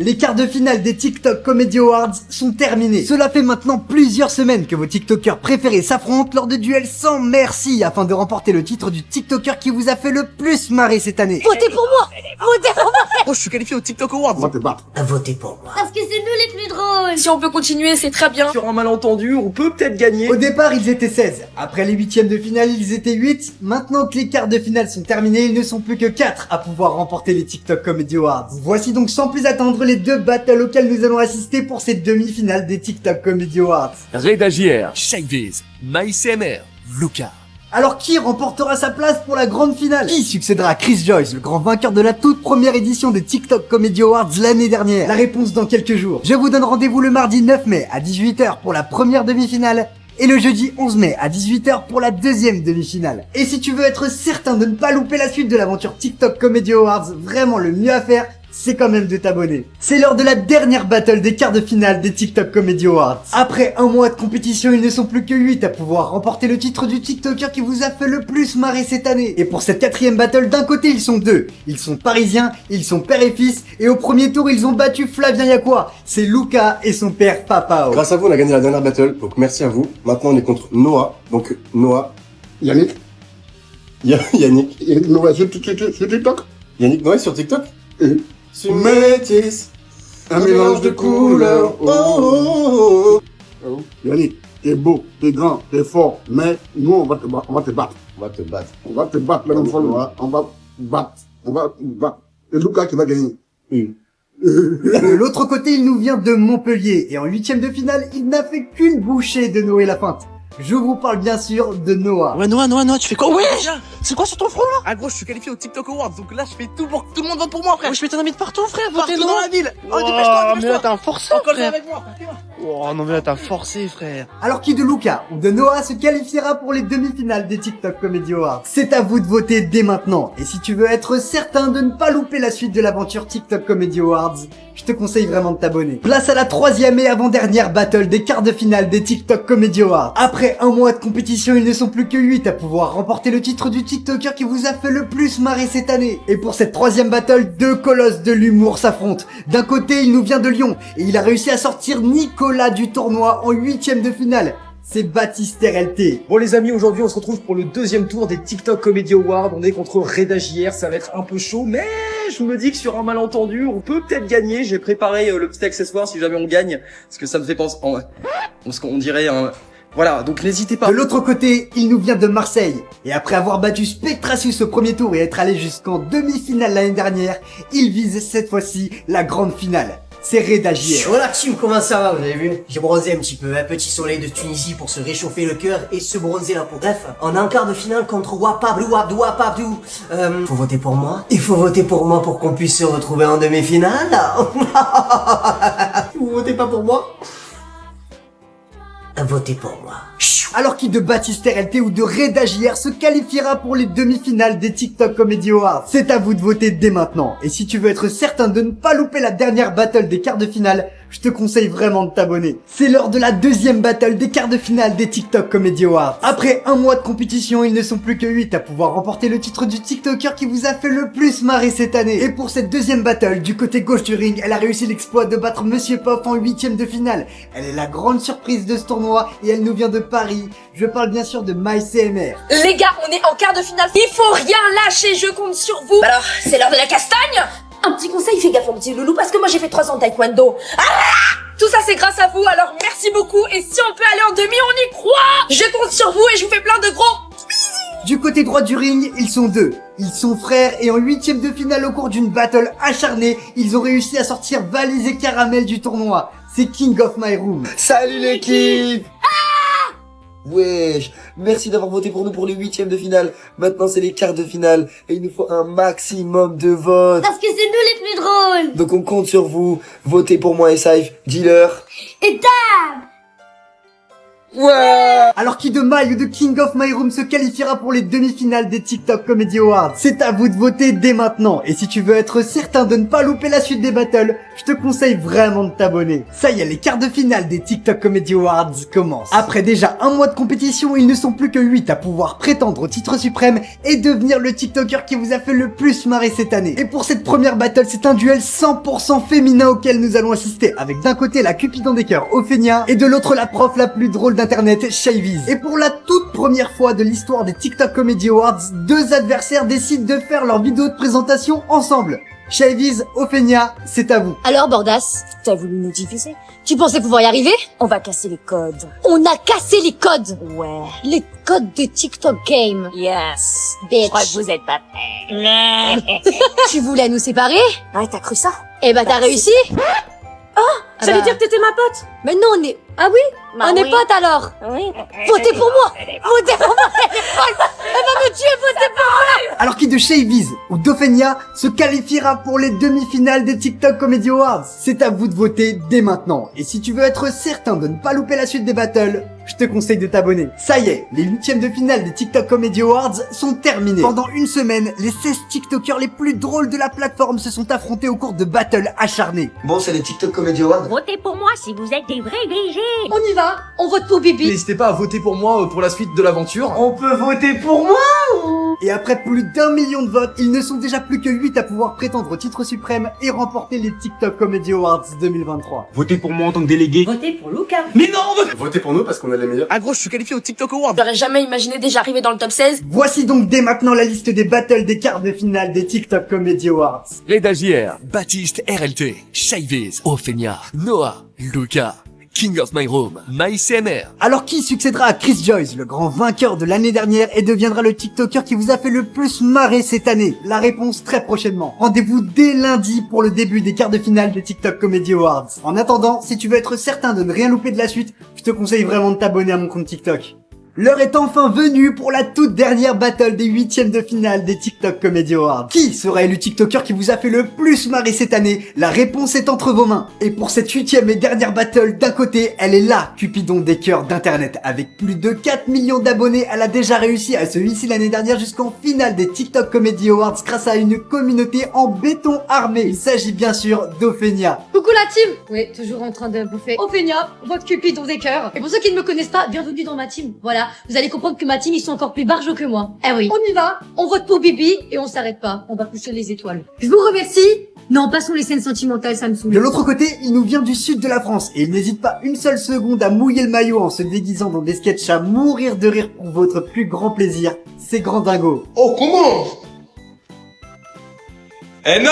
Les quarts de finale des TikTok Comedy Awards sont terminés. Cela fait maintenant plusieurs semaines que vos TikTokers préférés s'affrontent lors de duels sans merci afin de remporter le titre du TikToker qui vous a fait le plus marrer cette année. Votez pour moi! Votez pour moi! Oh, je suis qualifié au TikTok Awards. On va te battre. Votez pour moi. Parce que c'est nous les plus drôles. Si on peut continuer, c'est très bien. Sur un malentendu, on peut peut-être gagner. Au départ, ils étaient 16. Après les huitièmes de finale, ils étaient 8. Maintenant que les quarts de finale sont terminés, ils ne sont plus que 4 à pouvoir remporter les TikTok Comedy Awards. Voici donc sans plus attendre les deux battles auxquels nous allons assister pour ces demi-finales des TikTok Comedy Awards. Reda JR, Shakeviz, MyCMR, Luca. Alors qui remportera sa place pour la grande finale? Qui succédera à Chris Joyce, le grand vainqueur de la toute première édition des TikTok Comedy Awards l'année dernière? La réponse dans quelques jours. Je vous donne rendez-vous le mardi 9 mai à 18h pour la première demi-finale et le jeudi 11 mai à 18h pour la deuxième demi-finale. Et si tu veux être certain de ne pas louper la suite de l'aventure TikTok Comedy Awards, vraiment le mieux à faire, c'est quand même de t'abonner. C'est l'heure de la dernière battle des quarts de finale des TikTok Comedy Awards. Après un mois de compétition, ils ne sont plus que 8 à pouvoir remporter le titre du TikToker qui vous a fait le plus marrer cette année. Et pour cette quatrième battle, d'un côté ils sont deux. Ils sont parisiens, ils sont père et fils, et au premier tour ils ont battu Flavien Yacoua. C'est Luca et son père Papao. Grâce à vous, on a gagné la dernière battle, donc merci à vous. Maintenant, on est contre Noah. Donc, Noah, Yannick, Yannick. Noah sur TikTok. Yannick Noah sur TikTok. Et Métis. un mélange de couleurs. Oh, oh, oh, oh. Yannick, t'es beau, t'es grand, t'es fort, mais nous, on va te battre. On va te battre. On va te battre la même fois. On va battre. C'est Lucas qui va gagner. De l'autre côté, il nous vient de Montpellier, et en huitième de finale, il n'a fait qu'une bouchée de Noé la feinte. Je vous parle bien sûr de Noah. Ouais, Noah, tu fais quoi? Ouais! Déjà C'est quoi sur ton front là? Ah gros, je suis qualifié au TikTok Awards, donc là je fais tout pour que tout le monde vote pour moi, frère. Ouais, je mets ton ami de partout, frère! Votez Partout non! dans la ville. Oh, Oh, dépêche-toi, mais là t'as un forceur, Encore frère! avec moi. Oh non, mais là t'as forcé, frère! Alors qui de Luca ou de Noah se qualifiera pour les demi-finales des TikTok Comedy Awards? C'est à vous de voter dès maintenant. Et si tu veux être certain de ne pas louper la suite de l'aventure TikTok Comedy Awards, je te conseille vraiment de t'abonner. Place à la troisième et avant-dernière battle des quarts de finale des TikTok Comedy Awards. Après un mois de compétition, ils ne sont plus que 8 à pouvoir remporter le titre du TikToker qui vous a fait le plus marrer cette année. Et pour cette troisième battle, deux colosses de l'humour s'affrontent. D'un côté, il nous vient de Lyon et il a réussi à sortir Nicolas du tournoi en huitième de finale. C'est Baptiste RLT. Bon les amis, aujourd'hui on se retrouve pour le deuxième tour des TikTok Comedy Awards. On est contre Reda JR, ça va être un peu chaud, mais je me dis que sur un malentendu, on peut peut-être gagner. J'ai préparé le petit accessoire si jamais on gagne, parce que ça me fait penser, on dirait un... Voilà, donc n'hésitez pas. De l'autre côté, il nous vient de Marseille. Et après avoir battu Spectracius au premier tour et être allé jusqu'en demi-finale l'année dernière, il vise cette fois-ci la grande finale. C'est Reda JR. Voilà team, comment ça va, vous avez vu? J'ai bronzé un petit peu, un petit soleil de Tunisie pour se réchauffer le cœur et se bronzer la peau. Bref, on est en quart de finale contre Wapabdou. Faut voter pour moi. Il faut voter pour moi pour qu'on puisse se retrouver en demi-finale. Vous votez pas pour moi? Votez pour moi. Alors qui de Baptiste RLT ou de Reda JR se qualifiera pour les demi-finales des TikTok Comedy Awards? C'est à vous de voter dès maintenant. Et si tu veux être certain de ne pas louper la dernière battle des quarts de finale, je te conseille vraiment de t'abonner. C'est l'heure de la deuxième battle des quarts de finale des TikTok Comedy Awards. Après un mois de compétition, ils ne sont plus que 8 à pouvoir remporter le titre du TikToker qui vous a fait le plus marrer cette année. Et pour cette deuxième battle, du côté gauche du ring, elle a réussi l'exploit de battre Monsieur Pop en huitième de finale. Elle est la grande surprise de ce tournoi et elle nous vient de Paris. Je parle bien sûr de MyCMR. Les gars, on est en quart de finale. Il faut rien lâcher, je compte sur vous. Bah alors, c'est l'heure de la castagne. Un petit conseil, fais gaffe mon petit loulou, parce que moi j'ai fait 3 ans de taekwondo. Ah, tout ça c'est grâce à vous, alors merci beaucoup. Et si on peut aller en demi, on y croit. Je compte sur vous et je vous fais plein de gros bisous. Du côté droit du ring, ils sont deux. Ils sont frères et en huitième de finale au cours d'une battle acharnée, ils ont réussi à sortir Valise et Caramel du tournoi. C'est King of My Room. Salut l'équipe! Wesh, merci d'avoir voté pour nous pour les huitièmes de finale. Maintenant c'est les quarts de finale et il nous faut un maximum de votes. Parce que c'est nous les plus drôles. Donc on compte sur vous. Votez pour moi et Saif. Dis-leur. Et dab. Ouais. Alors qui de My ou de King of My Room se qualifiera pour les demi-finales des TikTok Comedy Awards? C'est à vous de voter dès maintenant. Et si tu veux être certain de ne pas louper la suite des battles, je te conseille vraiment de t'abonner. Ça y est, les quarts de finale des TikTok Comedy Awards commencent. Après déjà un mois de compétition, ils ne sont plus que 8 à pouvoir prétendre au titre suprême et devenir le TikToker qui vous a fait le plus marrer cette année. Et pour cette première battle, c'est un duel 100% féminin auquel nous allons assister, avec d'un côté la Cupidon des cœurs, Ophénia, et de l'autre la prof la plus drôle d'internet, Shayviz. Et pour la toute première fois de l'histoire des TikTok Comedy Awards, deux adversaires décident de faire leur vidéo de présentation ensemble. Shayviz, Ophénia, c'est à vous. Alors Bordas, t'as voulu nous diviser? Tu pensais pouvoir y arriver? On va casser les codes. On a cassé les codes? Ouais. Les codes de TikTok Game. Yes. Bitch. Je crois que vous êtes pas prêts. Tu voulais nous séparer? Ouais, t'as cru ça? Eh ben, t'as réussi? J'allais dire que t'étais ma pote. Mais non, on est... Ah oui? On est potes alors? Oui. Votez pour moi! Votez pour moi! Elle est folle! Elle va me tuer, votez pour moi! Alors qui de Shayviz ou d'Ophénia se qualifiera pour les demi-finales des TikTok Comedy Awards? C'est à vous de voter dès maintenant. Et si tu veux être certain de ne pas louper la suite des battles, je te conseille de t'abonner. Ça y est, les huitièmes de finale des TikTok Comedy Awards sont terminés. Pendant une semaine, les 16 TikTokers les plus drôles de la plateforme se sont affrontés au cours de battles acharnés. Bon, c'est les TikTok Comedy Awards. Votez pour moi si vous êtes des vrais VG. On y va, on vote pour Bibi. N'hésitez pas à voter pour moi pour la suite de l'aventure. On peut voter pour moi ou... Et après plus d'1 million de votes, ils ne sont déjà plus que 8 à pouvoir prétendre au titre suprême et remporter les TikTok Comedy Awards 2023. Votez pour moi en tant que délégué. Votez pour Lucas. Mais non, Votez pour nous parce qu'on est les meilleurs. Ah gros, je suis qualifié au TikTok Award. J'aurais jamais imaginé déjà arriver dans le top 16. Voici donc dès maintenant la liste des battles des quarts de finale des TikTok Comedy Awards. Reda JR, Baptiste RLT, Shayviz, Ophénia, Noah, Lucas, King of My Room, MyCMR. Alors qui succédera à Chris Joyce, le grand vainqueur de l'année dernière, et deviendra le TikToker qui vous a fait le plus marrer cette année? La réponse très prochainement. Rendez-vous dès lundi pour le début des quarts de finale des TikTok Comedy Awards. En attendant, si tu veux être certain de ne rien louper de la suite, je te conseille vraiment de t'abonner à mon compte TikTok. L'heure est enfin venue pour la toute dernière battle des huitièmes de finale des TikTok Comedy Awards. Qui sera élu TikToker qui vous a fait le plus marrer cette année? La réponse est entre vos mains. Et pour cette huitième et dernière battle, d'un côté, elle est là, Cupidon des cœurs d'internet. Avec plus de 4 millions d'abonnés, elle a déjà réussi à se hisser l'année dernière jusqu'en finale des TikTok Comedy Awards grâce à une communauté en béton armé. Il s'agit bien sûr d'Ophénia. Coucou la team. Oui, toujours en train de bouffer. Ophénia, votre Cupidon des cœurs. Et pour ceux qui ne me connaissent pas, bienvenue dans ma team. Voilà, vous allez comprendre que ma team, ils sont encore plus barjots que moi. Eh oui. On y va, on vote pour Bibi et on s'arrête pas. On va coucher les étoiles. Je vous remercie. Non, passons les scènes sentimentales, ça me saoule. De l'autre côté, il nous vient du sud de la France et il n'hésite pas une seule seconde à mouiller le maillot en se déguisant dans des sketchs à mourir de rire pour votre plus grand plaisir. C'est Grand Dingo. Oh, comment? Eh non,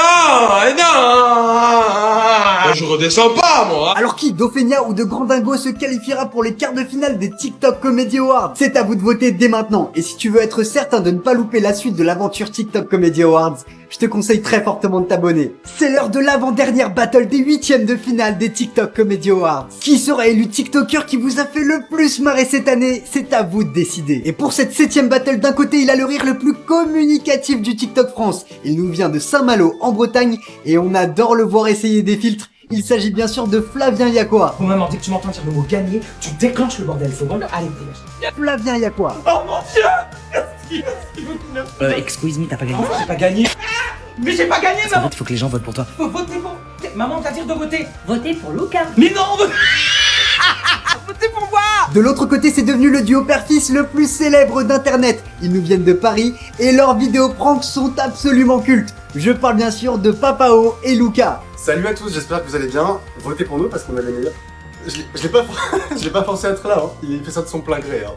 je redescends pas, moi. Alors qui, d'Ophénia ou de Grand Dingo se qualifiera pour les quarts de finale des TikTok Comedy Awards? C'est à vous de voter dès maintenant. Et si tu veux être certain de ne pas louper la suite de l'aventure TikTok Comedy Awards, je te conseille très fortement de t'abonner. C'est l'heure de l'avant-dernière battle des huitièmes de finale des TikTok Comedy Awards. Qui sera élu TikToker qui vous a fait le plus marrer cette année? C'est à vous de décider. Et pour cette 7ème battle, d'un côté, il a le rire le plus communicatif du TikTok France. Il nous vient de Saint-Malo en Bretagne et on adore le voir essayer des filtres. Il s'agit bien sûr de Flavien Yacoua. Bon maman, dès que tu m'entends dire le mot gagner, tu déclenches le bordel. Faut vraiment... Allez, dégage. Flavien Yacoua. Oh mon dieu. Excuse me, t'as pas gagné. J'ai pas gagné. Mais j'ai pas gagné, En maman. fait, faut que les gens votent pour toi. Faut voter pour... Maman, t'as dit de voter. Votez pour Lucas. Mais non, votez pour moi. De l'autre côté, c'est devenu le duo père-fils le plus célèbre d'internet. Ils nous viennent de Paris et leurs vidéos pranks sont absolument cultes. Je parle bien sûr de Papao et Lucas. Salut à tous, j'espère que vous allez bien. Votez pour nous parce qu'on est les meilleurs. Je l'ai pas forcé à être là, hein. Il fait ça de son plein gré. Hein.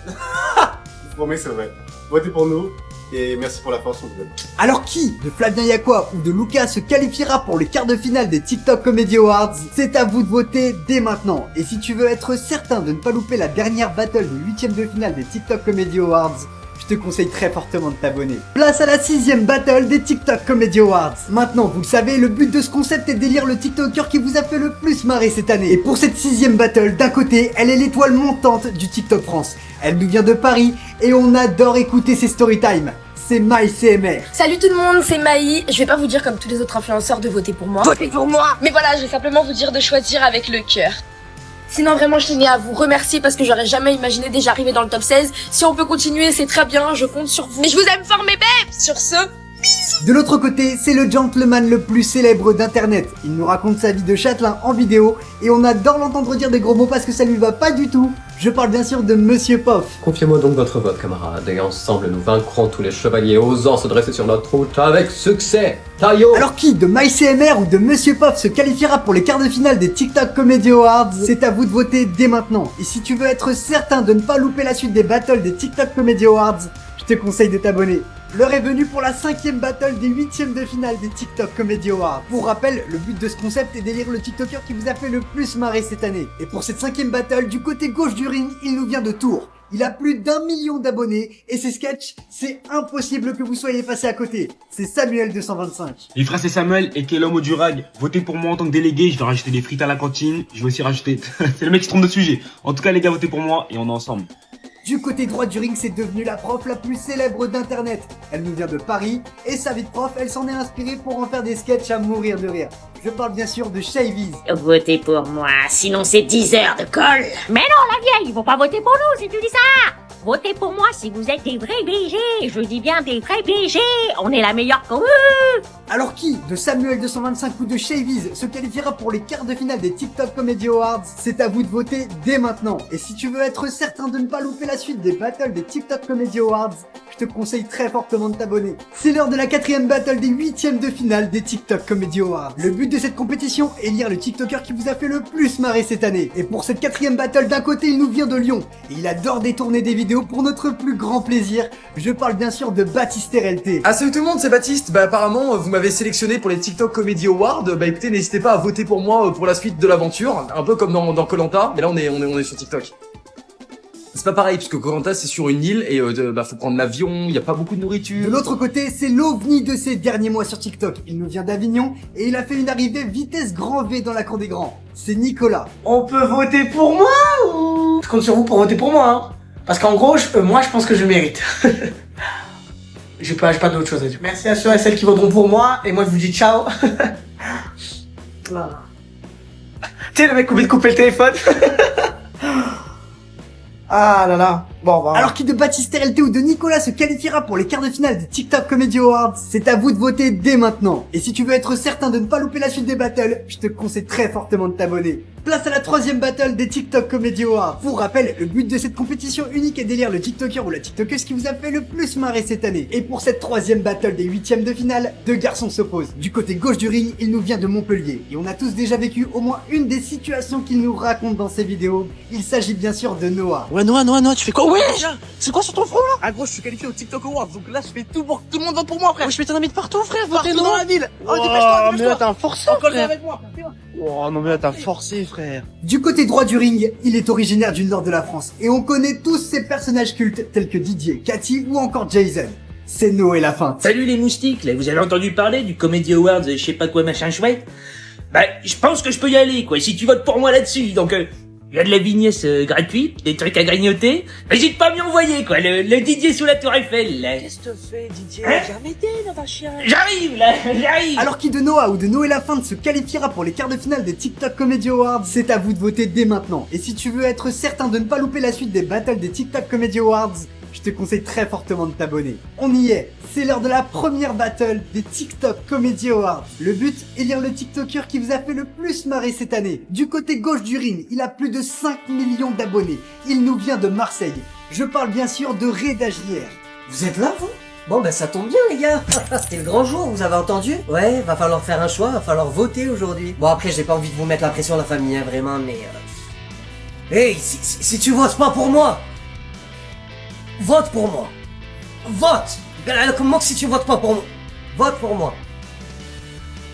Je vous promets, c'est vrai. Votez pour nous et merci pour la force qu'on vous donne. Alors qui, de Flavien Yacoua ou de Lucas, se qualifiera pour les quarts de finale des TikTok Comedy Awards? C'est à vous de voter dès maintenant. Et si tu veux être certain de ne pas louper la dernière battle des huitièmes de finale des TikTok Comedy Awards, je te conseille très fortement de t'abonner. Place à la 6ème battle des TikTok Comedy Awards. Maintenant, vous le savez, le but de ce concept est d'élire le TikToker qui vous a fait le plus marrer cette année. Et pour cette 6ème battle, d'un côté, elle est l'étoile montante du TikTok France. Elle nous vient de Paris et on adore écouter ses storytime. C'est MyCMR. Salut tout le monde, c'est Maï. Je vais pas vous dire comme tous les autres influenceurs de voter pour moi. Votez pour moi. Mais voilà, je vais simplement vous dire de choisir avec le cœur. Sinon vraiment je tenais à vous remercier parce que j'aurais jamais imaginé déjà arriver dans le top 16. Si on peut continuer c'est très bien, je compte sur vous. Et je vous aime fort mes bébés. Sur ce, de l'autre côté, c'est le gentleman le plus célèbre d'internet. Il nous raconte sa vie de châtelain en vidéo et on adore l'entendre dire des gros mots parce que ça lui va pas du tout. Je parle bien sûr de Monsieur Poff. Confiez-moi donc votre vote, camarades, et ensemble nous vaincrons tous les chevaliers osant se dresser sur notre route avec succès. Taillot. Alors qui, de MyCMR ou de Monsieur Poff, se qualifiera pour les quarts de finale des TikTok Comedy Awards? C'est à vous de voter dès maintenant. Et si tu veux être certain de ne pas louper la suite des battles des TikTok Comedy Awards, je te conseille de t'abonner. L'heure est venue pour la 5e battle des 8e de finale des TikTok Comedy Awards. Pour rappel, le but de ce concept est d'élire le TikToker qui vous a fait le plus marrer cette année. Et pour cette 5e battle, du côté gauche du ring, il nous vient de Tours. Il a plus d'1 million d'abonnés et ses sketchs, c'est impossible que vous soyez passé à côté. C'est Samuel 225. Les frères, c'est Samuel et quel homme au durag. Votez pour moi en tant que délégué, je vais rajouter des frites à la cantine, je vais aussi rajouter... c'est le mec qui se trompe de sujet. En tout cas les gars, votez pour moi et on est ensemble. Du côté droit du ring, c'est devenu la prof la plus célèbre d'internet. Elle nous vient de Paris, et sa vie de prof, elle s'en est inspirée pour en faire des sketchs à mourir de rire. Je parle bien sûr de Shayviz. Votez pour moi, sinon c'est 10 heures de colle. Mais non, la vieille, ils vont pas voter pour nous si tu dis ça. Votez pour moi si vous êtes des vrais BG. Je dis bien des vrais BG. On est la meilleure pour eux. Alors qui, de Samuel 225 ou de Shayviz, se qualifiera pour les quarts de finale des TikTok Comedy Awards? C'est à vous de voter dès maintenant. Et si tu veux être certain de ne pas louper la suite des battles des TikTok Comedy Awards, je te conseille très fortement de t'abonner. C'est l'heure de la 4e battle des 8e de finale des TikTok Comedy Awards. Le but de cette compétition est lire le TikToker qui vous a fait le plus marrer cette année. Et pour cette 4e battle, d'un côté il nous vient de Lyon, et il adore détourner des vidéos pour notre plus grand plaisir. Je parle bien sûr de Baptiste RLT. Ah salut tout le monde, c'est Baptiste. Bah apparemment vous m'avez sélectionné pour les TikTok Comedy Awards. Bah écoutez, n'hésitez pas à voter pour moi pour la suite de l'aventure, un peu comme dans Koh-Lanta, mais là on est sur TikTok. C'est pas pareil, parce que Koh-Lanta c'est sur une île et faut prendre l'avion, il y a pas beaucoup de nourriture. De l'autre côté, c'est l'ovni de ces derniers mois sur TikTok. Il nous vient d'Avignon et il a fait une arrivée vitesse grand V dans la cour des grands. C'est Nicolas. On peut voter pour moi ou... Je compte sur vous pour voter pour moi, hein. Parce qu'en gros, moi je pense que je le mérite. J'ai pas d'autre chose à dire. Merci à ceux et celles qui voteront pour moi, et moi je vous dis ciao. Voilà. Tu sais le mec oublie de couper le téléphone. Ah là là. Bon, bah. Alors qui de Baptiste RLT ou de Nicolas se qualifiera pour les quarts de finale des TikTok Comedy Awards? C'est à vous de voter dès maintenant. Et si tu veux être certain de ne pas louper la suite des battles, je te conseille très fortement de t'abonner. Place à la 3e battle des TikTok Comedy Awards. Pour rappel, le but de cette compétition unique est d'élire le TikToker ou la TikTokeuse qui vous a fait le plus marrer cette année. Et pour cette 3e battle des 8e de finale, deux garçons s'opposent. Du côté gauche du ring, il nous vient de Montpellier. Et on a tous déjà vécu au moins une des situations qu'il nous raconte dans ses vidéos. Il s'agit bien sûr de Noah. Ouais, Noah, tu fais quoi? Ouais! C'est quoi sur ton front là? Ah gros, je suis qualifié au TikTok Awards, donc là je fais tout pour que tout le monde vote pour moi, frère. Ouais, je mets ton ami de partout, frère, votez dans la ville. Oh, dépêche-toi, mais là t'as forcé, frère. Avec moi, Oh non mais là t'as forcé, frère. Du côté droit du ring, il est originaire du nord de la France. Et on connaît tous ces personnages cultes tels que Didier, Cathy ou encore Jason. C'est Noé la feinte. Salut les moustiques, là, vous avez entendu parler du Comedy Awards, je sais pas quoi machin chouette? Bah, je pense que je peux y aller, quoi, si tu votes pour moi là-dessus, donc il y a de la vignesse gratuite, des trucs à grignoter. N'hésite pas à m'y envoyer, quoi, le Didier sous la tour Eiffel, là. Qu'est-ce que tu fais, Didier? Hein? Jamais aidé, là, va chien. J'arrive, là, j'arrive. Alors qui de Noah ou de Noé la feinte se qualifiera pour les quarts de finale des TikTok Comedy Awards? C'est à vous de voter dès maintenant. Et si tu veux être certain de ne pas louper la suite des battles des TikTok Comedy Awards, je te conseille très fortement de t'abonner. On y est, c'est l'heure de la première battle des TikTok Comedy Awards. Le but est lire le TikToker qui vous a fait le plus marrer cette année. Du côté gauche du ring, il a plus de 5 millions d'abonnés. Il nous vient de Marseille. Je parle bien sûr de Reda JR. Vous êtes là, vous? Bon, ben ça tombe bien, les gars. C'était le grand jour, vous avez entendu? Ouais, va falloir faire un choix, va falloir voter aujourd'hui. Bon, après, j'ai pas envie de vous mettre la pression, la famille, hein, vraiment, mais... Hey, si tu votes pas pour moi, vote pour moi. Vote. Comment que si tu votes pas pour moi, vote pour moi.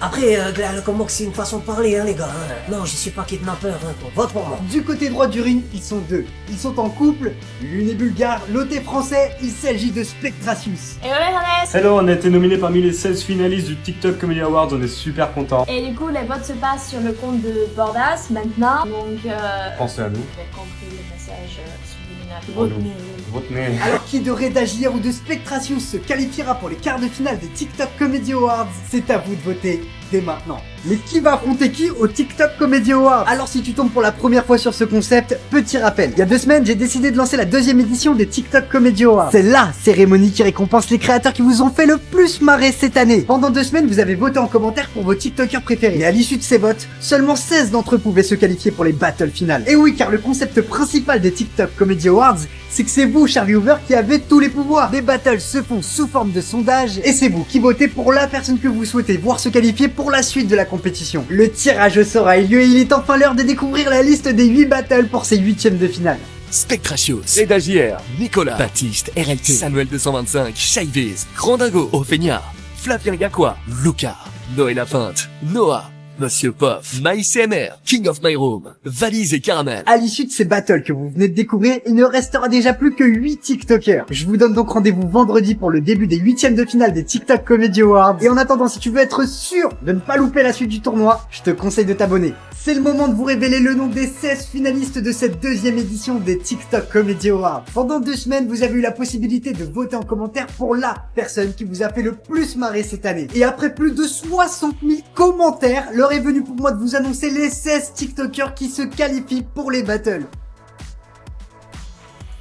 Après, comment que c'est une façon de parler, hein, les gars. Hein. Non, je suis pas kidnappeur, hein, quoi. Vote pour moi. Du côté droit du ring, ils sont deux. Ils sont en couple, l'une est bulgare, l'autre est français, il s'agit de Spectratius. Et ouais, Johannes. Hello, on a été nominé parmi les 16 finalistes du TikTok Comedy Awards, on est super contents. Et du coup, les votes se passent sur le compte de Bordas maintenant, donc Pensez à nous. Vous avez compris le message subliminal. Retenez. Alors qui de Reda JR ou de Spectratius se qualifiera pour les quarts de finale des TikTok Comedy Awards? C'est à vous de voter dès maintenant. Mais qui va affronter qui au TikTok Comedy Awards? Alors si tu tombes pour la première fois sur ce concept, petit rappel. Il y a 2 semaines, j'ai décidé de lancer la 2e édition des TikTok Comedy Awards. C'est la cérémonie qui récompense les créateurs qui vous ont fait le plus marrer cette année. Pendant 2 semaines, vous avez voté en commentaire pour vos TikTokers préférés. Et à l'issue de ces votes, seulement 16 d'entre eux pouvaient se qualifier pour les battles finales. Et oui, car le concept principal des TikTok Comedy Awards, c'est que c'est vous, chers viewers, qui avez tous les pouvoirs. Les battles se font sous forme de sondage et c'est vous qui votez pour la personne que vous souhaitez voir se qualifier pour la suite de la compétition. Le tirage au sort a eu lieu et il est enfin l'heure de découvrir la liste des 8 battles pour ces 8e de finale. Spectratios, Reda JR, Nicolas, Baptiste, RLT, Samuel 225, Chaiviz, Grandingo, Ophenia, Flavien Gacqua, Lucas, Noé Lafinte, Noah, Monsieur Puff, MyCMR, King of My Room, Valise et Caramel. À l'issue de ces battles que vous venez de découvrir, il ne restera déjà plus que 8 TikTokers. Je vous donne donc rendez-vous vendredi pour le début des 8e de finale des TikTok Comedy Awards. Et en attendant, si tu veux être sûr de ne pas louper la suite du tournoi, je te conseille de t'abonner. C'est le moment de vous révéler le nom des 16 finalistes de cette 2e édition des TikTok Comedy Awards. Pendant 2 semaines, vous avez eu la possibilité de voter en commentaire pour la personne qui vous a fait le plus marrer cette année. Et après plus de 60 000 commentaires, l'heure est venue pour moi de vous annoncer les 16 TikTokers qui se qualifient pour les battles.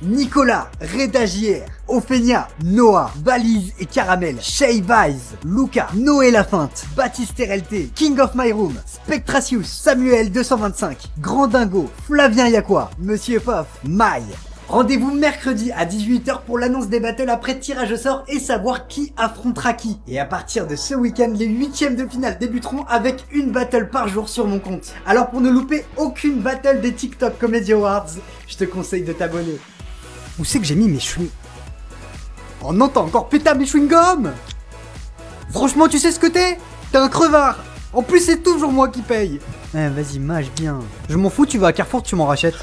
Nicolas, Reda JR, Ophenia, Noah, Valise et Caramel, Chaiviz, Lucas, Noé Lafinte, Baptiste RLT, King of My Room, Spectratius, Samuel 225, Grandingo, Flavien Gacqua, Monsieur Puff, Maï. Rendez-vous mercredi à 18 h pour l'annonce des battles après tirage au sort et savoir qui affrontera qui. Et à partir de ce week-end, les 8e de finale débuteront avec une battle par jour sur mon compte. Alors pour ne louper aucune battle des TikTok Comedy Awards, je te conseille de t'abonner. Où c'est que j'ai mis mes chewing... Oh non, t'as encore pété à mes chewing-gums! Franchement, tu sais ce que t'es? T'es un crevard! En plus, c'est toujours moi qui paye! Eh, vas-y, mâche bien. Je m'en fous, tu vas à Carrefour, tu m'en rachètes.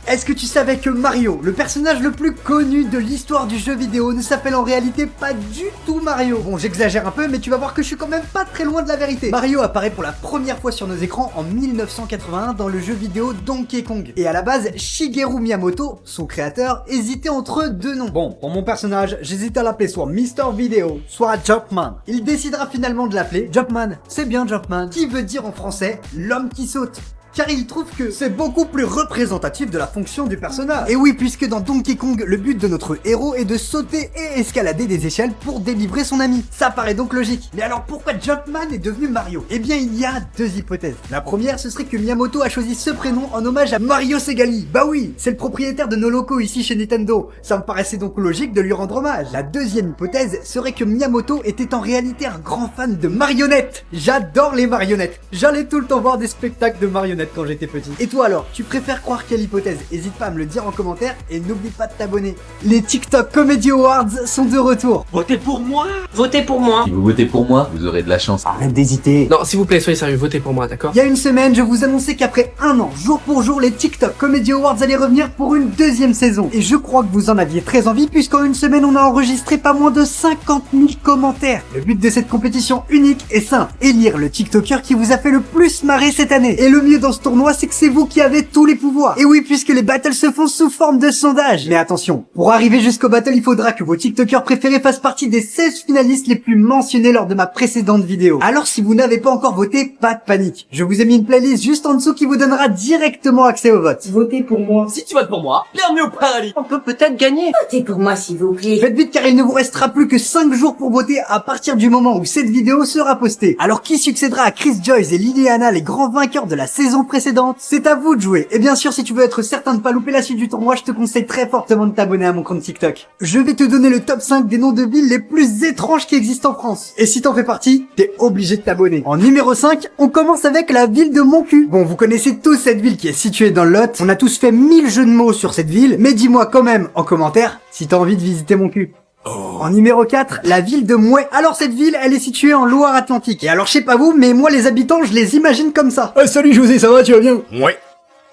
Est-ce que tu savais que Mario, le personnage le plus connu de l'histoire du jeu vidéo, ne s'appelle en réalité pas du tout Mario? Bon, j'exagère un peu, mais tu vas voir que je suis quand même pas très loin de la vérité. Mario apparaît pour la première fois sur nos écrans en 1981 dans le jeu vidéo Donkey Kong. Et à la base, Shigeru Miyamoto, son créateur, hésitait entre 2 noms. Bon, pour mon personnage, j'hésite à l'appeler soit Mister Video, soit Jumpman. Il décidera finalement de l'appeler Jumpman. C'est bien Jumpman, qui veut dire en français l'homme qui saute. Car il trouve que c'est beaucoup plus représentatif de la fonction du personnage. Et oui, puisque dans Donkey Kong, le but de notre héros est de sauter et escalader des échelles pour délivrer son ami. Ça paraît donc logique. Mais alors pourquoi Jumpman est devenu Mario? Eh bien, il y a 2 hypothèses. La première, ce serait que Miyamoto a choisi ce prénom en hommage à Mario Segali. Bah oui, c'est le propriétaire de nos locaux ici chez Nintendo. Ça me paraissait donc logique de lui rendre hommage. La deuxième hypothèse serait que Miyamoto était en réalité un grand fan de marionnettes. J'adore les marionnettes. J'allais tout le temps voir des spectacles de marionnettes quand j'étais petit. Et toi alors, tu préfères croire quelle hypothèse? Hésite pas à me le dire en commentaire et n'oublie pas de t'abonner. Les TikTok Comedy Awards sont de retour. Votez pour moi! Votez pour moi. Si vous votez pour moi, vous aurez de la chance. Arrête d'hésiter. Non, s'il vous plaît, soyez sérieux, votez pour moi, d'accord? Il y a une semaine, je vous annonçais qu'après 1 an, jour pour jour, les TikTok Comedy Awards allaient revenir pour une 2e saison. Et je crois que vous en aviez très envie puisqu'en une semaine, on a enregistré pas moins de 50 000 commentaires. Le but de cette compétition unique est simple, élire le TikToker qui vous a fait le plus marrer cette année. Et le mieux dans ce tournoi, c'est que c'est vous qui avez tous les pouvoirs. Et oui, puisque les battles se font sous forme de sondage. Mais attention, pour arriver jusqu'au battle, il faudra que vos TikTokers préférés fassent partie des 16 finalistes les plus mentionnés lors de ma précédente vidéo. Alors si vous n'avez pas encore voté, pas de panique. Je vous ai mis une playlist juste en dessous qui vous donnera directement accès au vote. Votez pour moi. Si tu votes pour moi, bienvenue au paradis! On peut peut-être gagner. Votez pour moi, s'il vous plaît. Faites vite car il ne vous restera plus que 5 jours pour voter à partir du moment où cette vidéo sera postée. Alors qui succédera à Chris Joyce et Liliana, les grands vainqueurs de la saison précédente? C'est à vous de jouer. Et bien sûr, si tu veux être certain de pas louper la suite du tournoi, je te conseille très fortement de t'abonner à mon compte TikTok. Je vais te donner le top 5 des noms de villes les plus étranges qui existent en France. Et si t'en fais partie, t'es obligé de t'abonner. En numéro 5, on commence avec la ville de Moncu. Bon, vous connaissez tous cette ville qui est située dans le Lot. On a tous fait 1000 jeux de mots sur cette ville, mais dis-moi quand même en commentaire si t'as envie de visiter Moncu. En numéro 4, la ville de Mouais. Alors cette ville, elle est située en Loire-Atlantique. Et alors je sais pas vous, mais moi les habitants, je les imagine comme ça. Salut José, ça va, tu vas bien? Ouais.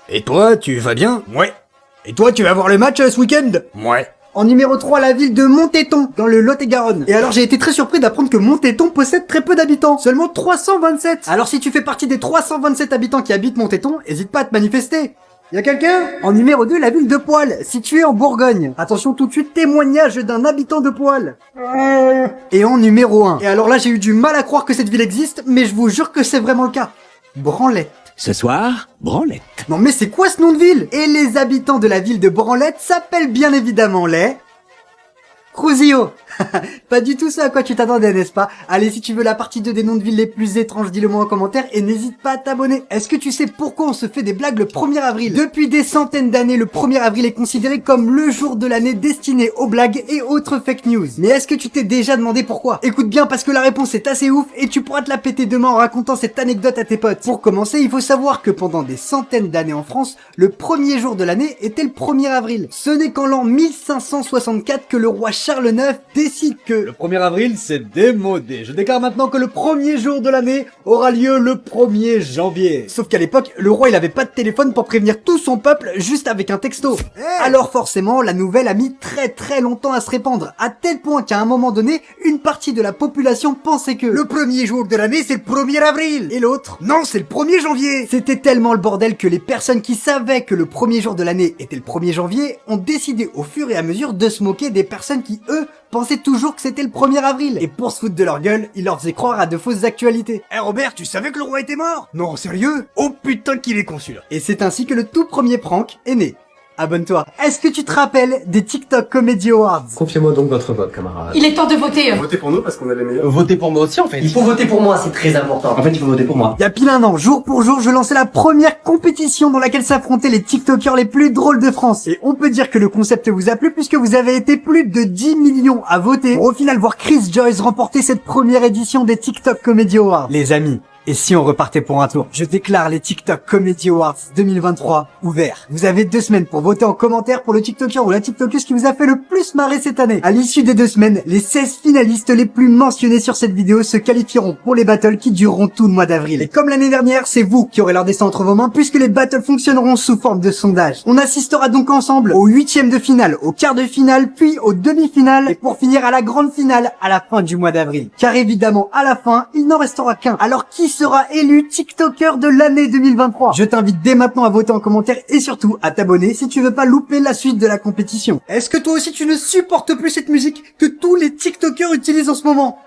Et toi, tu vas bien? Ouais. Et toi, tu vas voir le match ce week-end? Ouais. En numéro 3, la ville de Montéton, dans le Lot-et-Garonne. Et alors j'ai été très surpris d'apprendre que Montéton possède très peu d'habitants, seulement 327. Alors si tu fais partie des 327 habitants qui habitent Montéton, hésite pas à te manifester. Y'a quelqu'un? En numéro 2, la ville de Poil, située en Bourgogne. Attention tout de suite, témoignage d'un habitant de Poil. Et en numéro 1. Et alors là, j'ai eu du mal à croire que cette ville existe, mais je vous jure que c'est vraiment le cas. Branlette. Ce soir, Branlette. Non mais c'est quoi ce nom de ville? Et les habitants de la ville de Branlette s'appellent bien évidemment les... Cruzio. Pas du tout ça à quoi tu t'attendais, n'est-ce pas? Allez, si tu veux la partie 2 des noms de villes les plus étranges, dis-le moi en commentaire et n'hésite pas à t'abonner. Est-ce que tu sais pourquoi on se fait des blagues le 1er avril? Depuis des centaines d'années, le 1er avril est considéré comme le jour de l'année destiné aux blagues et autres fake news. Mais est-ce que tu t'es déjà demandé pourquoi? Écoute bien parce que la réponse est assez ouf et tu pourras te la péter demain en racontant cette anecdote à tes potes. Pour commencer, il faut savoir que pendant des centaines d'années en France, le premier jour de l'année était le 1er avril. Ce n'est qu'en l'an 1564 que le roi Charles IX décide que Le 1er avril, c'est démodé. Je déclare maintenant que le premier jour de l'année aura lieu le 1er janvier. Sauf qu'à l'époque, le roi il avait pas de téléphone pour prévenir tout son peuple juste avec un texto. Alors forcément, la nouvelle a mis très longtemps à se répandre, à tel point qu'à un moment donné, une partie de la population pensait que le premier jour de l'année c'est le 1er avril et l'autre, non c'est le 1er janvier. C'était tellement le bordel que les personnes qui savaient que le premier jour de l'année était le 1er janvier ont décidé au fur et à mesure de se moquer des personnes qui, eux, pensaient toujours que c'était le 1er avril. Et pour se foutre de leur gueule, ils leur faisaient croire à de fausses actualités. Eh Robert, tu savais que le roi était mort? Non, sérieux? Oh putain qu'il est con celui-là. Et c'est ainsi que le tout premier prank est né. Abonne-toi. Est-ce que tu te rappelles des TikTok Comedy Awards? Confiez-moi donc votre vote, camarade. Il est temps de voter. Votez pour nous parce qu'on est les meilleurs. Votez pour moi aussi en fait. Il faut voter pour moi, c'est très important. En fait, il faut voter pour moi. Il y a pile un an, jour pour jour, je lançais la première compétition dans laquelle s'affrontaient les TikTokers les plus drôles de France. Et on peut dire que le concept vous a plu puisque vous avez été plus de 10 millions à voter pour au final voir Chris Joyce remporter cette première édition des TikTok Comedy Awards. Les amis, et si on repartait pour un tour? Je déclare les TikTok Comedy Awards 2023 ouverts. Vous avez 2 semaines pour voter en commentaire pour le TikToker ou la TikTokeuse qui vous a fait le plus marrer cette année. À l'issue des 2 semaines, les 16 finalistes les plus mentionnés sur cette vidéo se qualifieront pour les battles qui dureront tout le mois d'avril. Et comme l'année dernière, c'est vous qui aurez leur destin entre vos mains puisque les battles fonctionneront sous forme de sondage. On assistera donc ensemble aux 8e de finale, aux quarts de finale, puis aux demi-finales et pour finir à la grande finale à la fin du mois d'avril. Car évidemment, à la fin, il n'en restera qu'un. Alors qui sera élu TikToker de l'année 2023? Je t'invite dès maintenant à voter en commentaire et surtout à t'abonner si tu veux pas louper la suite de la compétition. Est-ce que toi aussi tu ne supportes plus cette musique que tous les TikTokers utilisent en ce moment?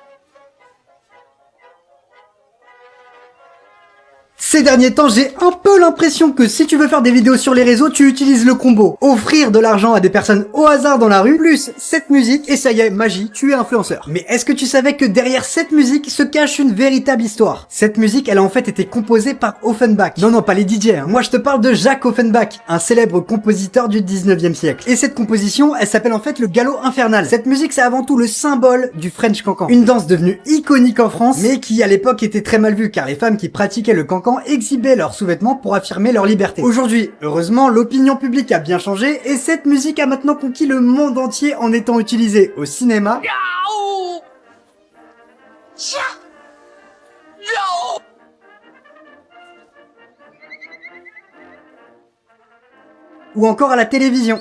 Ces derniers temps, j'ai un peu l'impression que si tu veux faire des vidéos sur les réseaux, tu utilises le combo. Offrir de l'argent à des personnes au hasard dans la rue, plus cette musique, et ça y est, magie, tu es influenceur. Mais est-ce que tu savais que derrière cette musique se cache une véritable histoire? Cette musique, elle a en fait été composée par Offenbach. Non, pas les DJ, hein. Moi je te parle de Jacques Offenbach, un célèbre compositeur du 19e siècle. Et cette composition, elle s'appelle en fait le Galop Infernal. Cette musique, c'est avant tout le symbole du French Cancan. Une danse devenue iconique en France, mais qui à l'époque était très mal vue, car les femmes qui pratiquaient le cancan exhibaient leurs sous-vêtements pour affirmer leur liberté. Aujourd'hui, heureusement, l'opinion publique a bien changé et cette musique a maintenant conquis le monde entier en étant utilisée au cinéma, ou encore à la télévision.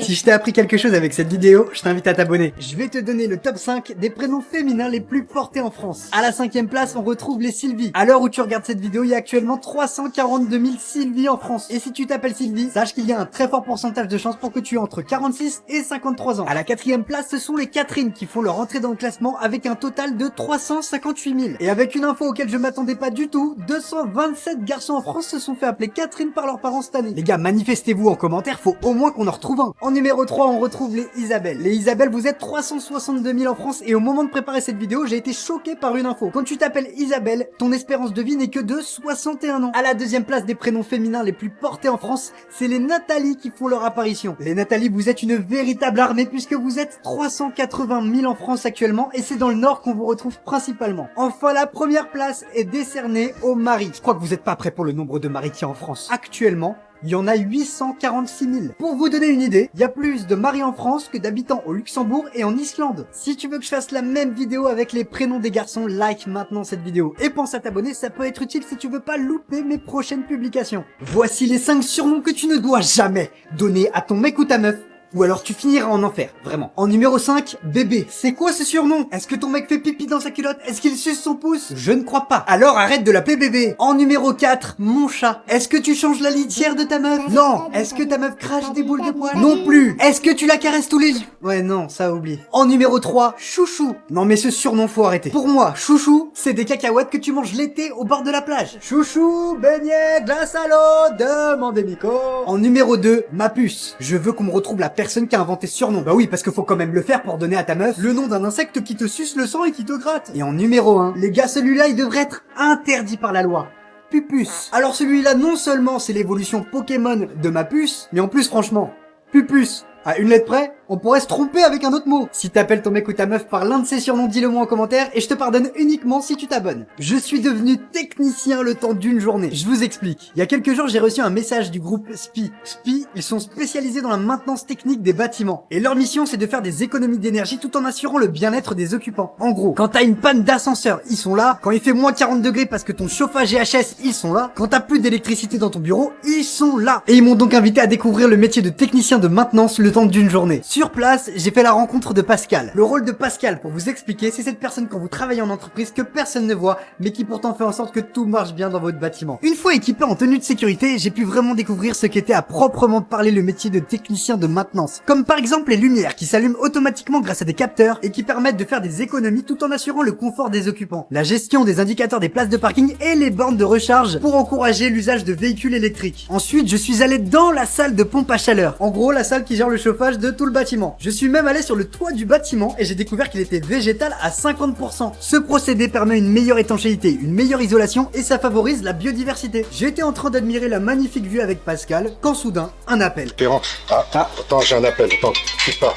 Si je t'ai appris quelque chose avec cette vidéo, je t'invite à t'abonner. Je vais te donner le top 5 des prénoms féminins les plus portés en France. À la 5e place, on retrouve les Sylvie. À l'heure où tu regardes cette vidéo, il y a actuellement 342 000 Sylvie en France. Et si tu t'appelles Sylvie, sache qu'il y a un très fort pourcentage de chances pour que tu aies entre 46 et 53 ans. À la 4e place, ce sont les Catherine qui font leur entrée dans le classement avec un total de 358 000. Et avec une info auquel je m'attendais pas du tout, 227 garçons en France se sont fait appeler Catherine par leurs parents cette année. Les gars, manifestez-vous en commentaire, faut au moins qu'on en retrouve un. En numéro 3, on retrouve les Isabelle. Les Isabelle, vous êtes 362 000 en France et au moment de préparer cette vidéo, j'ai été choqué par une info. Quand tu t'appelles Isabelle, ton espérance de vie n'est que de 61 ans. À la 2e place des prénoms féminins les plus portés en France, c'est les Nathalie qui font leur apparition. Les Nathalie, vous êtes une véritable armée puisque vous êtes 380 000 en France actuellement et c'est dans le Nord qu'on vous retrouve principalement. Enfin, la première place est décernée aux maris. Je crois que vous n'êtes pas prêts pour le nombre de maris qu'il y a en France. Actuellement, il y en a 846 000. Pour vous donner une idée, il y a plus de maris en France que d'habitants au Luxembourg et en Islande. Si tu veux que je fasse la même vidéo avec les prénoms des garçons, like maintenant cette vidéo. Et pense à t'abonner, ça peut être utile si tu veux pas louper mes prochaines publications. Voici les 5 surnoms que tu ne dois jamais donner à ton mec ou ta meuf Ou alors tu finiras en enfer, vraiment. En numéro 5, bébé. C'est quoi ce surnom? Est-ce que ton mec fait pipi dans sa culotte? Est-ce qu'il suce son pouce? Je ne crois pas. Alors arrête de l'appeler bébé. En numéro 4, mon chat. Est-ce que tu changes la litière de ta meuf? Non. Est-ce que ta meuf crache des boules de poils? Non plus. Est-ce que tu la caresses tous les jours? Ouais, non, ça oublie. En numéro 3, chouchou. Non mais ce surnom faut arrêter. Pour moi, chouchou, c'est des cacahuètes que tu manges l'été au bord de la plage. Chouchou, beignet, glace à l'eau, demandez Nico. En numéro 2, ma puce. Je veux qu'on me retrouve la personne qui a inventé ce surnom. Bah oui, parce qu'il faut quand même le faire pour donner à ta meuf le nom d'un insecte qui te suce le sang et qui te gratte. Et en numéro 1, les gars, celui-là, il devrait être interdit par la loi. Pupus. Alors celui-là, non seulement c'est l'évolution Pokémon de ma puce, mais en plus, franchement, Pupus. À une lettre près, on pourrait se tromper avec un autre mot. Si t'appelles ton mec ou ta meuf par l'un de ces surnoms, dis-le moi en commentaire et je te pardonne uniquement si tu t'abonnes. Je suis devenu technicien le temps d'une journée. Je vous explique. Il y a quelques jours, j'ai reçu un message du groupe SPI. SPI, ils sont spécialisés dans la maintenance technique des bâtiments. Et leur mission, c'est de faire des économies d'énergie tout en assurant le bien-être des occupants. En gros, quand t'as une panne d'ascenseur, ils sont là. Quand il fait moins 40 degrés parce que ton chauffage est HS, ils sont là. Quand t'as plus d'électricité dans ton bureau, ils sont là. Et ils m'ont donc invité à découvrir le métier de technicien de maintenance le temps d'une journée. Sur place, j'ai fait la rencontre de Pascal. Le rôle de Pascal, pour vous expliquer, c'est cette personne quand vous travaillez en entreprise que personne ne voit, mais qui pourtant fait en sorte que tout marche bien dans votre bâtiment. Une fois équipé en tenue de sécurité, j'ai pu vraiment découvrir ce qu'était à proprement parler le métier de technicien de maintenance. Comme par exemple les lumières qui s'allument automatiquement grâce à des capteurs et qui permettent de faire des économies tout en assurant le confort des occupants. La gestion des indicateurs des places de parking et les bornes de recharge pour encourager l'usage de véhicules électriques. Ensuite, je suis allé dans la salle de pompe à chaleur. En gros, la salle qui gère le chauffage de tout le bâtiment. Je suis même allé sur le toit du bâtiment et j'ai découvert qu'il était végétal à 50%. Ce procédé permet une meilleure étanchéité, une meilleure isolation et ça favorise la biodiversité. J'étais en train d'admirer la magnifique vue avec Pascal quand soudain, un appel. Ferrand, attends, j'ai un appel, attends, quitte pas.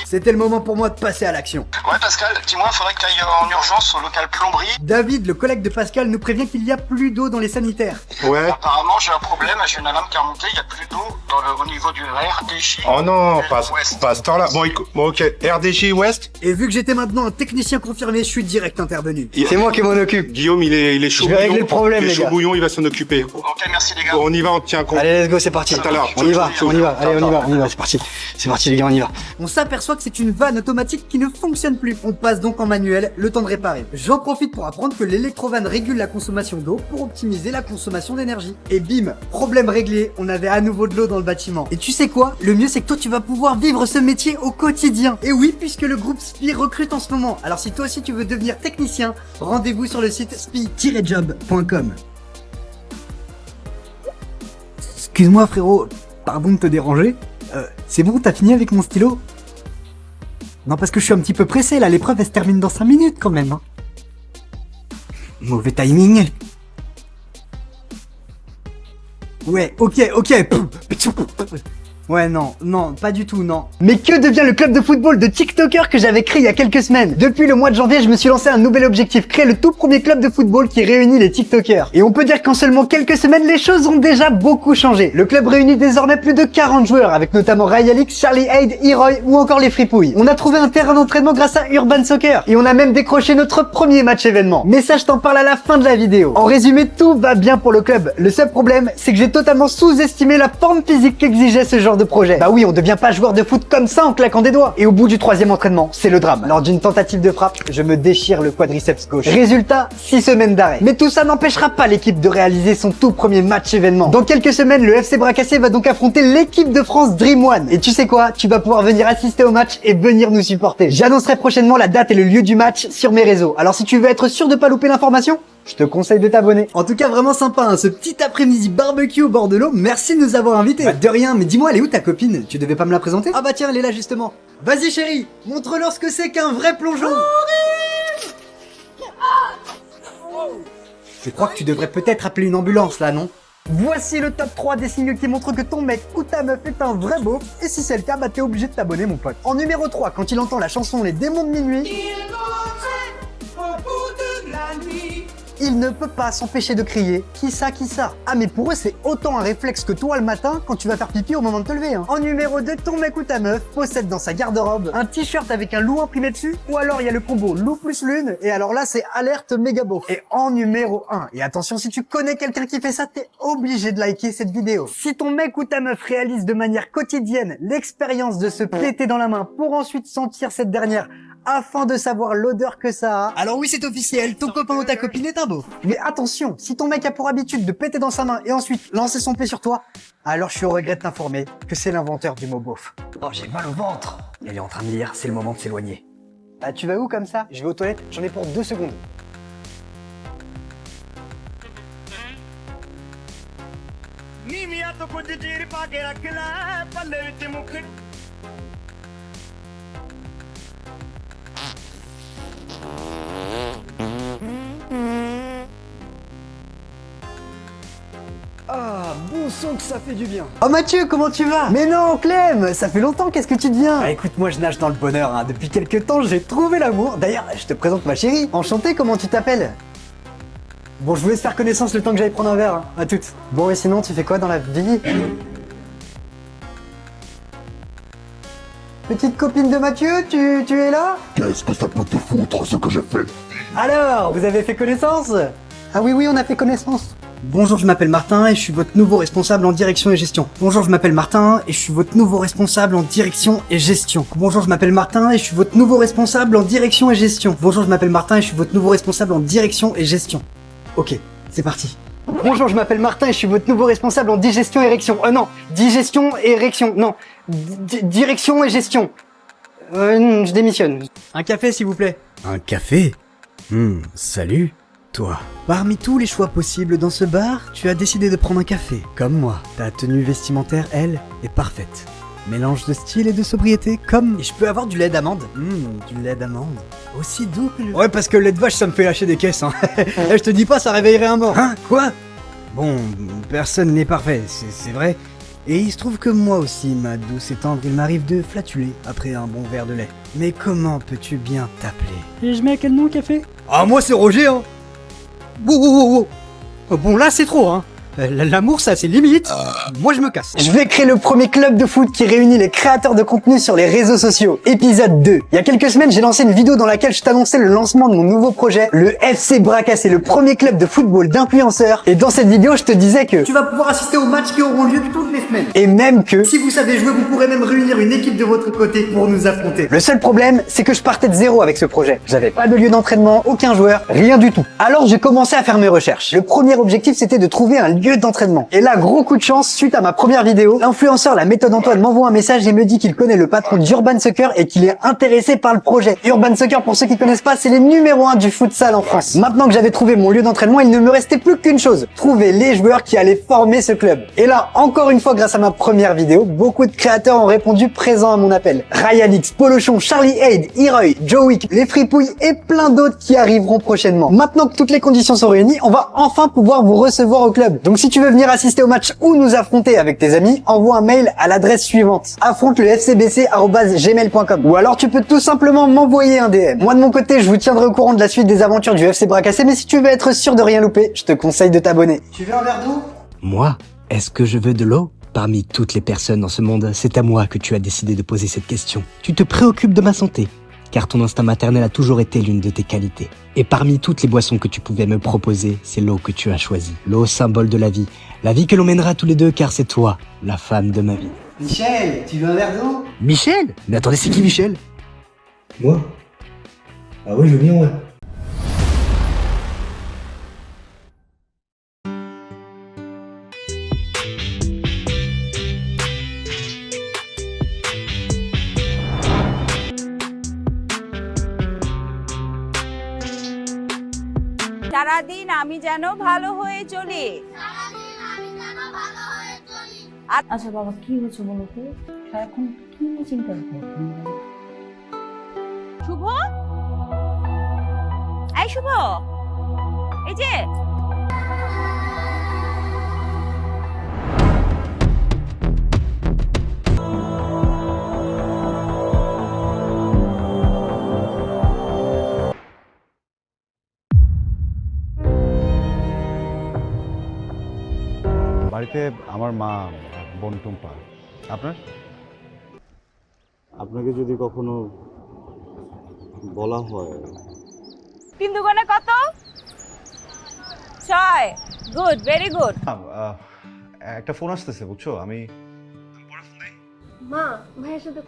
C'était le moment pour moi de passer à l'action. Ouais Pascal, dis-moi, faudrait que tu ailles en urgence au local plomberie. David, le collègue de Pascal, nous prévient qu'il y a plus d'eau dans les sanitaires. Ouais. Apparemment j'ai un problème, j'ai une alarme qui a remonté, il y a plus d'eau au niveau du RDJ. Oh non, pas à ce temps-là. Bon, ok, RDJ Ouest. Et vu que j'étais maintenant un technicien confirmé, je suis direct intervenu. C'est moi qui m'en occupe. Guillaume, il est chaud bouillon. Je vais régler le problème, les gars. Il est chaud bouillon, il va s'en occuper. Ok, merci les gars. Bon, on y va, on tient compte. Allez, let's go, c'est parti. À tout à l'heure. On y va, allez, on y va, c'est parti. C'est parti les gars, on y va. On s'aperçoit que c'est une vanne automatique qui ne fonctionne plus. On passe donc en manuel, le temps de réparer. J'en profite pour apprendre que l'électrovanne régule la consommation d'eau pour optimiser la consommation d'énergie. Et bim, problème réglé, on avait à nouveau de l'eau dans le bâtiment. Et tu sais quoi? Le mieux c'est que toi tu vas pouvoir vivre ce métier au quotidien. Et oui, puisque le groupe SPI recrute en ce moment. Alors si toi aussi tu veux devenir technicien, rendez-vous sur le site spi-job.com. Excuse-moi frérot, pardon de te déranger. C'est bon, t'as fini avec mon stylo? Non, parce que je suis un petit peu pressé là, l'épreuve elle se termine dans 5 minutes quand même. Hein. Mauvais timing. Ouais, ok. Ouais, non, pas du tout, non. Mais que devient le club de football de TikTokers que j'avais créé il y a quelques semaines? Depuis le mois de janvier, je me suis lancé un nouvel objectif, créer le tout premier club de football qui réunit les TikTokers. Et on peut dire qu'en seulement quelques semaines, les choses ont déjà beaucoup changé. Le club réunit désormais plus de 40 joueurs, avec notamment Rayalix, Charlie Hyde, Heroy ou encore les Fripouilles. On a trouvé un terrain d'entraînement grâce à Urban Soccer, et on a même décroché notre premier match événement. Mais ça, je t'en parle à la fin de la vidéo. En résumé, tout va bien pour le club. Le seul problème, c'est que j'ai totalement sous-estimé la forme physique qu'exigeait ce genre de projet. Bah oui, on devient pas joueur de foot comme ça en claquant des doigts. Et au bout du 3e entraînement, c'est le drame. Lors d'une tentative de frappe, je me déchire le quadriceps gauche. Résultat, 6 semaines d'arrêt. Mais tout ça n'empêchera pas l'équipe de réaliser son tout premier match événement. Dans quelques semaines, le FC Bracassé va donc affronter l'équipe de France Dream One. Et tu sais quoi? Tu vas pouvoir venir assister au match et venir nous supporter. J'annoncerai prochainement la date et le lieu du match sur mes réseaux. Alors si tu veux être sûr de pas louper l'information, je te conseille de t'abonner. En tout cas, vraiment sympa, hein, ce petit après-midi barbecue au bord de l'eau. Merci de nous avoir invités. Bah, de rien, mais dis-moi, elle est où ta copine? Tu devais pas me la présenter? Ah bah tiens, elle est là justement. Vas-y chérie, montre-leur ce que c'est qu'un vrai plongeon. Je crois que tu devrais peut-être appeler une ambulance là, non? Voici le top 3 des signes qui montrent que ton mec ou ta meuf est un vrai beauf. Et si c'est le cas, bah t'es obligé de t'abonner mon pote. En numéro 3, quand il entend la chanson Les démons de minuit. il ne peut pas s'empêcher de crier « Qui ça, qui ça ?» Ah mais pour eux c'est autant un réflexe que toi le matin quand tu vas faire pipi au moment de te lever. Hein. En numéro 2, ton mec ou ta meuf possède dans sa garde-robe un t-shirt avec un loup imprimé dessus, ou alors il y a le combo loup plus lune, et alors là c'est alerte méga beau. Et en numéro 1, et attention, si tu connais quelqu'un qui fait ça, t'es obligé de liker cette vidéo. Si ton mec ou ta meuf réalise de manière quotidienne l'expérience de se péter dans la main pour ensuite sentir cette dernière afin de savoir l'odeur que ça a, alors oui c'est officiel, ton copain ou ta copine est un beauf. Mais attention, si ton mec a pour habitude de péter dans sa main et ensuite lancer son pied sur toi, alors je suis au regret de t'informer que c'est l'inventeur du mot beauf. Oh j'ai mal au ventre. Elle est en train de lire, c'est le moment de s'éloigner. Bah tu vas où comme ça? Je vais aux toilettes, j'en ai pour 2 secondes. Ah, bon sang que ça fait du bien. Oh Mathieu, comment tu vas? Mais non, Clem, ça fait longtemps, qu'est-ce que tu deviens? Bah écoute, moi je nage dans le bonheur, hein. Depuis quelques temps, j'ai trouvé l'amour. D'ailleurs, je te présente ma chérie. Enchanté, comment tu t'appelles? Bon, je vous laisse faire connaissance le temps que j'aille prendre un verre, hein. À toutes. Bon, et sinon, tu fais quoi dans la vie? Petite copine de Mathieu, tu es là? Qu'est-ce que ça peut te foutre ce que j'ai fait? Alors, vous avez fait connaissance? Ah oui, on a fait connaissance. Bonjour, je m'appelle Martin et je suis votre nouveau responsable en direction et gestion. Bonjour, je m'appelle Martin et je suis votre nouveau responsable en direction et gestion. Bonjour, je m'appelle Martin et je suis votre nouveau responsable en direction et gestion. Bonjour, je m'appelle Martin et je suis votre nouveau responsable en direction et gestion. Ok, c'est parti. Bonjour, je m'appelle Martin et je suis votre nouveau responsable en digestion et érection. Non, digestion et érection. Non, direction et gestion. Je démissionne. Un café, s'il vous plaît. Un café? Salut, toi. Parmi tous les choix possibles dans ce bar, tu as décidé de prendre un café, comme moi. Ta tenue vestimentaire, elle, est parfaite. Mélange de style et de sobriété, comme... Et je peux avoir du lait d'amande? Du lait d'amande. Aussi doux que le... Ouais, parce que le lait de vache, ça me fait lâcher des caisses, hein. Je te dis pas, ça réveillerait un mort. Hein? Quoi? Bon, personne n'est parfait, c'est vrai. Et il se trouve que moi aussi, ma douce et tendre, il m'arrive de flatuler après un bon verre de lait. Mais comment peux-tu bien t'appeler? Et je mets quel nom, café? Ah, moi c'est Roger, hein. Wow. Bon, là c'est trop, hein. L'amour, ça c'est limite. Moi je me casse. Je vais créer le premier club de foot qui réunit les créateurs de contenu sur les réseaux sociaux. Épisode 2. Il y a quelques semaines, j'ai lancé une vidéo dans laquelle je t'annonçais le lancement de mon nouveau projet, le FC Bras Cassés, le premier club de football d'influenceurs. Et dans cette vidéo, je te disais que tu vas pouvoir assister aux matchs qui auront lieu toutes les semaines. Et même que si vous savez jouer, vous pourrez même réunir une équipe de votre côté pour nous affronter. Le seul problème, c'est que je partais de zéro avec ce projet. J'avais pas de lieu d'entraînement, aucun joueur, rien du tout. Alors j'ai commencé à faire mes recherches. Le premier objectif, c'était de trouver un lieu d'entraînement. Et là, gros coup de chance, suite à ma première vidéo, l'influenceur La Méthode Antoine m'envoie un message et me dit qu'il connaît le patron d'Urban Soccer et qu'il est intéressé par le projet. Urban Soccer, pour ceux qui connaissent pas, c'est les numéros 1 du futsal en France. Maintenant que j'avais trouvé mon lieu d'entraînement, il ne me restait plus qu'une chose, trouver les joueurs qui allaient former ce club. Et là, encore une fois, grâce à ma première vidéo, beaucoup de créateurs ont répondu présent à mon appel. Ryan X, Polochon, Charlie Aid, Heroy, Joe Wick, les Fripouilles et plein d'autres qui arriveront prochainement. Maintenant que toutes les conditions sont réunies, on va enfin pouvoir vous recevoir au club. Donc si tu veux venir assister au match ou nous affronter avec tes amis, envoie un mail à l'adresse suivante: affrontelefcbc@gmail.com, ou alors tu peux tout simplement m'envoyer un DM. Moi de mon côté, je vous tiendrai au courant de la suite des aventures du FC Bras Cassés, mais si tu veux être sûr de rien louper, je te conseille de t'abonner. Tu veux un verre d'eau? Moi? Est-ce que je veux de l'eau? Parmi toutes les personnes dans ce monde, c'est à moi que tu as décidé de poser cette question. Tu te préoccupes de ma santé, car ton instinct maternel a toujours été l'une de tes qualités. Et parmi toutes les boissons que tu pouvais me proposer, c'est l'eau que tu as choisie. L'eau, symbole de la vie que l'on mènera tous les deux, car c'est toi, la femme de ma vie. Michel, tu veux un verre d'eau? Michel? Mais attendez, c'est qui Michel? Moi? Ah oui, je veux bien, ouais. সারাদিন আমি যেন ভালো হয়ে চলি। আচ্ছা বাবা, কি হয়েছে বলো তো? সারাক্ষণ কি নিয়ে চিন্তা করো? শুভ, এই শুভ, এই যে বাড়িতে আমার মা আর বোন টুম্পা। আপনার? আপনাকে যদি কখনো বলা হয়। 3 দুগুণে কত? 6। Good, very good. একটা ফোন আসতেছে বুঝছো, আমি মা ভাইয়ের সাথে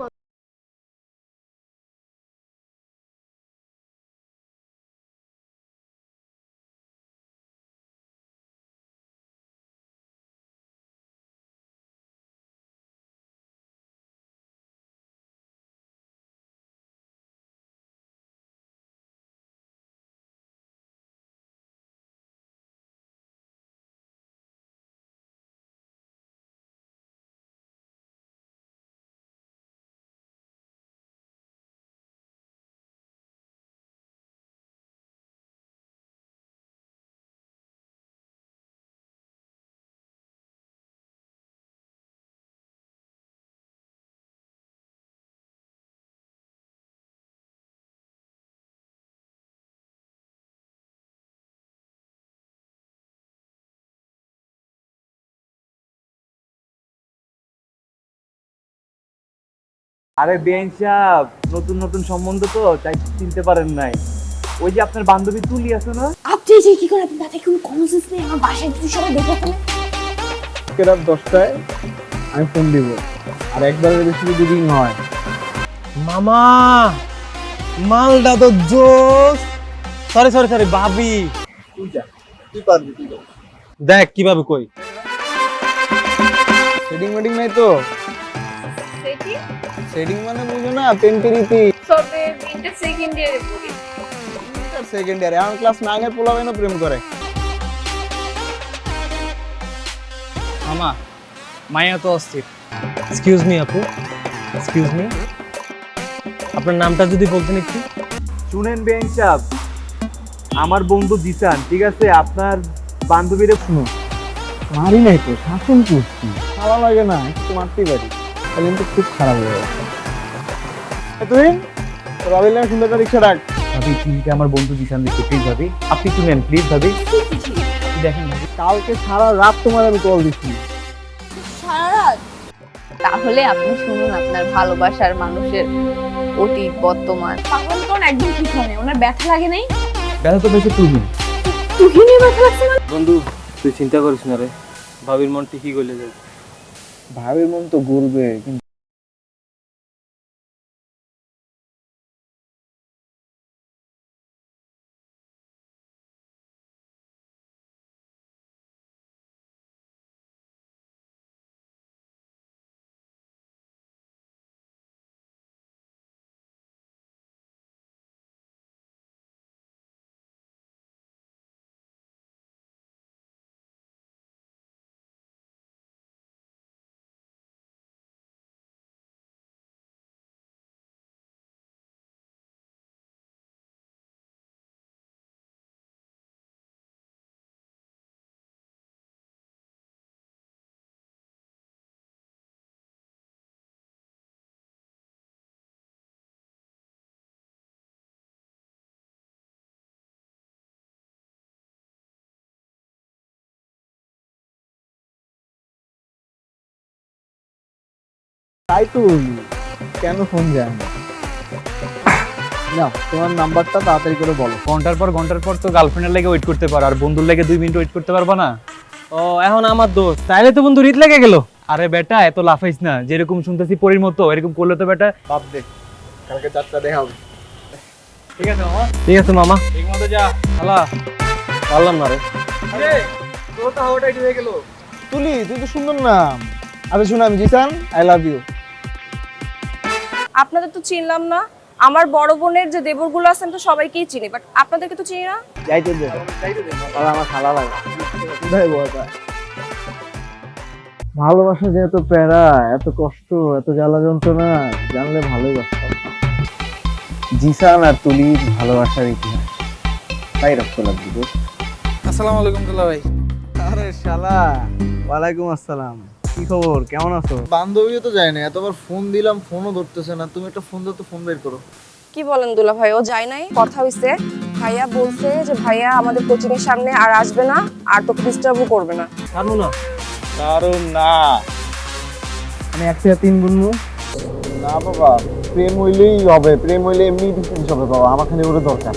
আরে বেন সাহেব, নতুন নতুন সম্বন্ধ তো তাই চিনতে পারেন নাই। ওই যে আপনার বান্ধবী তুলি আছে না? আপনি যে কি করে, আপনি তাতে কোনো কমন সেন্স নেই। আমার বাসায় যদি সবাই দেখে ফেলে। রাত 10টায় আমি ফোন দিব, আর একবারের বেশি যদি রিং হয়। মামা মালটা তো জোস। সরি সরি সরি ভাবি, তুই পারবি, দেখ কিভাবে কই। সেটিং মেটিং নাই তো? সেটিং মানে বুঝো না, পেন্টিরিতি। সবে ইন্টার সেকেন্ড ইয়ারে পড়ি। ইন্টার সেকেন্ড ইয়ারে এখন ক্লাস 9 এর পোলাবেন প্রেম করে। মামা মায়া তো অস্থির। এক্সকিউজ মি আপু, এক্সকিউজ মি, আপনার নামটা যদি বলতেন একটু। শুনেন বেন সাহেব, আমার বন্ধু জিসান, ঠিক আছে? আপনার বান্ধবীরে শুনুন। মারি নাই তো, শাসন করছি। ভালো লাগে না, একটু মারতেই পারি, কিন্তু খুব খারাপ হয়ে গেছে। তুই তো ভাবিলে সুন্দর একটা রিক্সা ডাক। ভাবি ঠিক আমার বন্ধু জিসান দিচ্ছে, প্লিজ ভাবি আপনি একটু নেন প্লিজ। ভাবি দেখেন ভাবি, কালকে সারা রাত তোমার আমি কল দিচ্ছি। সারা রাত? তাহলে আপনি শুনুন আপনার ভালোবাসার মানুষের অতীত বর্তমান। পাগল কোন একদম ঠিক হয়, ওনার ব্যথা লাগে নাই? ব্যথা তো বেশি তুই তুহিনে ব্যথা লাগছে না? বন্ধু তুই চিন্তা করিস না রে, ভাবির মন ঠিকই গলে যাবে। ভাবির মন তো গলবে, কিন্তু তাই তুই কেন ফোন যায় না? তোমার নাম্বারটা তাড়াতাড়ি করে বলো। ঘন্টার পর তো গার্লফ্রেন্ডের লেগে ওয়েট করতে পারো, আর বন্ধুর লেগে 2 মিনিট ওয়েট করতে পারবা না? ও এখন আমার দোস্ত, তাইলে তো বন্ধু রিত লেগে গেল। আরে বেটা এত লাফাইস না, যেরকম শুনতেছি পরীর মতো এরকম করলে তো বেটা বাপ দে, কালকে 4টা দেখা হবে। ঠিক আছে মামা? ঠিক আছে মামা, ঠিক মতো যা। শালা পারলাম না রে। আরে তোর তো হাওয়াটা একটু হয়ে গেল। তুলি তুই তো সুন্দর নাম। আরে শুন, আমি জিসান, আই লাভ ইউ। আপনাদের তো চিনলাম না। আমার বড় বোনের যে দেবরগুলো আছেন তো সবাইকেই চিনি, বাট আপনাদেরকে তো চিনি না। যাইতে দে, আর আমার খালা লাগে। ভাই বলবা ভালোবাসা যে এত প্যারা, এত কষ্ট, এত জ্বালা যন্ত্রণা, জানলে ভালোই বাসতাম। জিসান আর তুলির ভালোবাসার ইতিহাস তাই রক্ত লাগবে। আসসালামু আলাইকুম দুলা ভাই। আরে শালা, ওয়ালাইকুম আসসালাম। কি খবর, কেমন আছো? বান্ধবীও তো যায় না, এতবার ফোন দিলাম ফোনও ধরতেছে না। তুমি একটা ফোন দাও তো, ফোন বের করো। কি বলেন দুলা ভাই, ও যায় নাই? কথা হইছে, ভাইয়া বলছে যে ভাইয়া আমাদের কোচিং এর সামনে আর আসবে না, আর তোকে ডিস্টার্বও করবে না। জানো না দারুণ না। আমি 1 থেকে 3 গুনবো। না বাবা, প্রেম হইলেই হবে, প্রেম হইলে এমনি ডিফারেন্স হবে বাবা, আমার খালি ওরে দরকার।